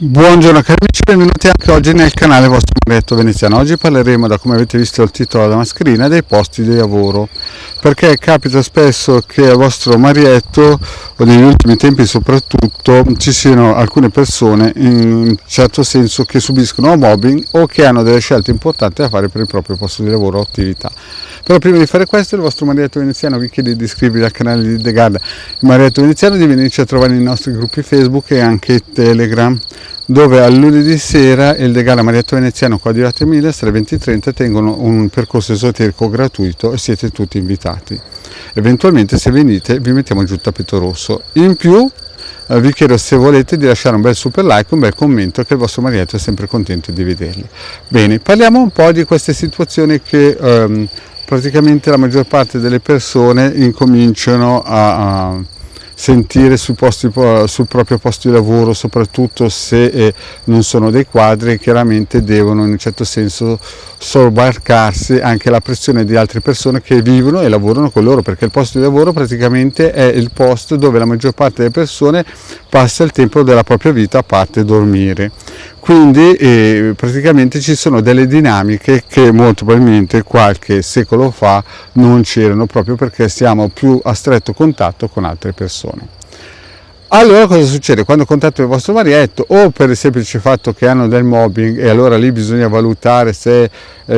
Buongiorno cari amici, benvenuti anche oggi nel canale vostro Marietto Veneziano. Oggi parleremo, da come avete visto il titolo della mascherina, dei posti di lavoro, perché capita spesso che al vostro Marietto, o negli ultimi tempi soprattutto, ci siano alcune persone in un certo senso che subiscono mobbing o che hanno delle scelte importanti da fare per il proprio posto di lavoro o attività. Però prima di fare questo, il vostro Marietto Veneziano vi chiede di iscrivervi al canale di The Garda Marietto Veneziano, di venirci a trovare nei nostri gruppi Facebook e anche Telegram, dove al lunedì sera il The Garda Marietto Veneziano qua di Latte Miles alle 20:30 tengono un percorso esoterico gratuito e siete tutti invitati. Eventualmente, se venite, vi mettiamo giù il tappeto rosso. In più vi chiedo, se volete, di lasciare un bel super like, un bel commento, che il vostro Marietto è sempre contento di vederli. Bene, parliamo un po' di queste situazioni che praticamente la maggior parte delle persone incominciano a sentire sul proprio posto di lavoro, soprattutto se non sono dei quadri. Chiaramente devono in un certo senso sobbarcarsi anche la pressione di altre persone che vivono e lavorano con loro, perché il posto di lavoro praticamente è il posto dove la maggior parte delle persone passa il tempo della propria vita, a parte dormire. Quindi praticamente ci sono delle dinamiche che molto probabilmente qualche secolo fa non c'erano, proprio perché siamo più a stretto contatto con altre persone. Allora cosa succede? Quando contatto il vostro Marietto, o per il semplice fatto che hanno del mobbing, e allora lì bisogna valutare se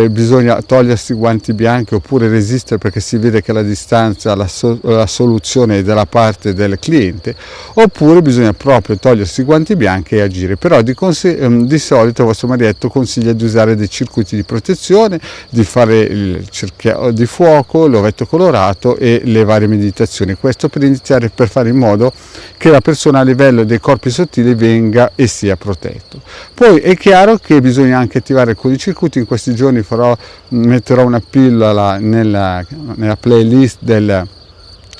bisogna togliersi i guanti bianchi oppure resistere, perché si vede che la distanza, la soluzione è dalla parte del cliente, oppure bisogna proprio togliersi i guanti bianchi e agire. Però di solito il vostro Marietto consiglia di usare dei circuiti di protezione, di fare il cerchio di fuoco, l'ovetto colorato e le varie meditazioni. Questo per iniziare, per fare in modo che la persona a livello dei corpi sottili venga e sia protetto. Poi è chiaro che bisogna anche attivare alcuni circuiti. In questi giorni metterò una pillola nella playlist del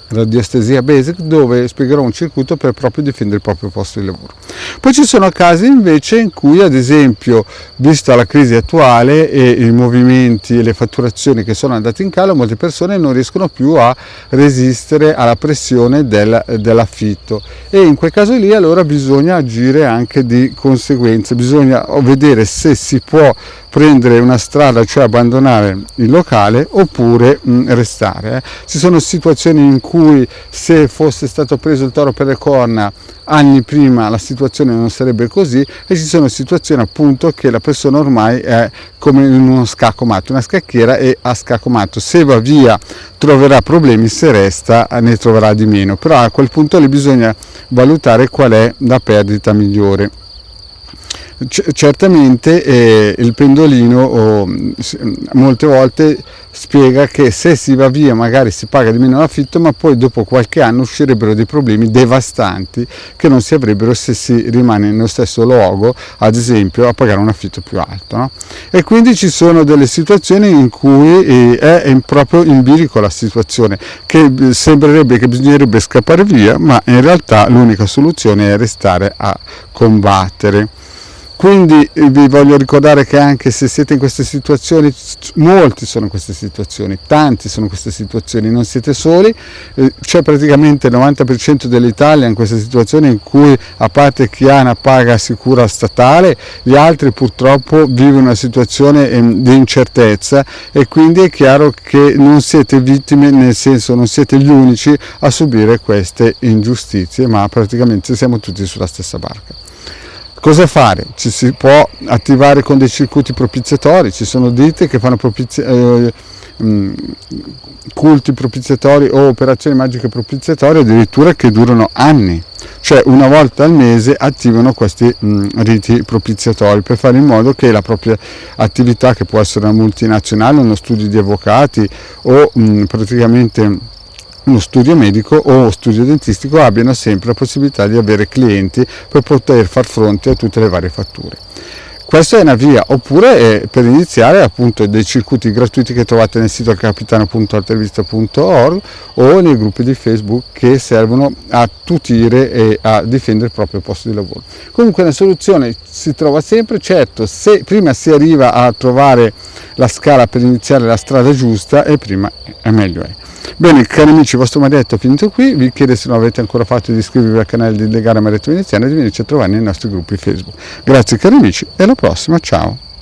Radioestesia Basic, dove spiegherò un circuito per proprio difendere il proprio posto di lavoro. Poi ci sono casi invece in cui, ad esempio, vista la crisi attuale e i movimenti e le fatturazioni che sono andati in calo, molte persone non riescono più a resistere alla pressione dell'affitto, e in quel caso lì allora bisogna agire anche di conseguenza, bisogna vedere se si può prendere una strada, cioè abbandonare il locale, oppure restare. Ci sono situazioni in cui, se fosse stato preso il toro per le corna anni prima, la situazione non sarebbe così, e ci sono situazioni appunto che la persona ormai è come in uno scacco matto, una scacchiera, e a scacco matto, se va via troverà problemi, se resta ne troverà di meno. Però a quel punto lì bisogna valutare qual è la perdita migliore. Certamente il pendolino molte volte spiega che se si va via magari si paga di meno l'affitto, ma poi dopo qualche anno uscirebbero dei problemi devastanti che non si avrebbero se si rimane nello stesso luogo, ad esempio a pagare un affitto più alto, no? E quindi ci sono delle situazioni in cui è proprio in bilico la situazione, che sembrerebbe che bisognerebbe scappare via, ma in realtà l'unica soluzione è restare a combattere. Quindi vi voglio ricordare che anche se siete in queste situazioni, molti sono in queste situazioni, tanti sono in queste situazioni, non siete soli. C'è praticamente il 90% dell'Italia in queste situazioni, in cui, a parte chi ha una paga sicura statale, gli altri purtroppo vivono una situazione di incertezza, e quindi è chiaro che non siete vittime, nel senso non siete gli unici a subire queste ingiustizie, ma praticamente siamo tutti sulla stessa barca. Cosa fare? Ci si può attivare con dei circuiti propiziatori, ci sono ditte che fanno culti propiziatori o operazioni magiche propiziatorie addirittura che durano anni, cioè una volta al mese attivano questi riti propiziatori per fare in modo che la propria attività, che può essere una multinazionale, uno studio di avvocati o praticamente uno studio medico o studio dentistico, abbiano sempre la possibilità di avere clienti per poter far fronte a tutte le varie fatture. Questa è una via. Oppure per iniziare appunto dei circuiti gratuiti che trovate nel sito capitano.altervista.org o nei gruppi di Facebook, che servono a tutire e a difendere il proprio posto di lavoro. Comunque una soluzione si trova sempre. Certo, se prima si arriva a trovare la scala per iniziare la strada giusta, e prima è meglio è. Bene, cari amici, il vostro Marietto è finito qui, vi chiedo se non avete ancora fatto di iscrivervi al canale di Legare Marietto Veneziano e di venirci a trovare nei nostri gruppi Facebook. Grazie cari amici e alla prossima, ciao!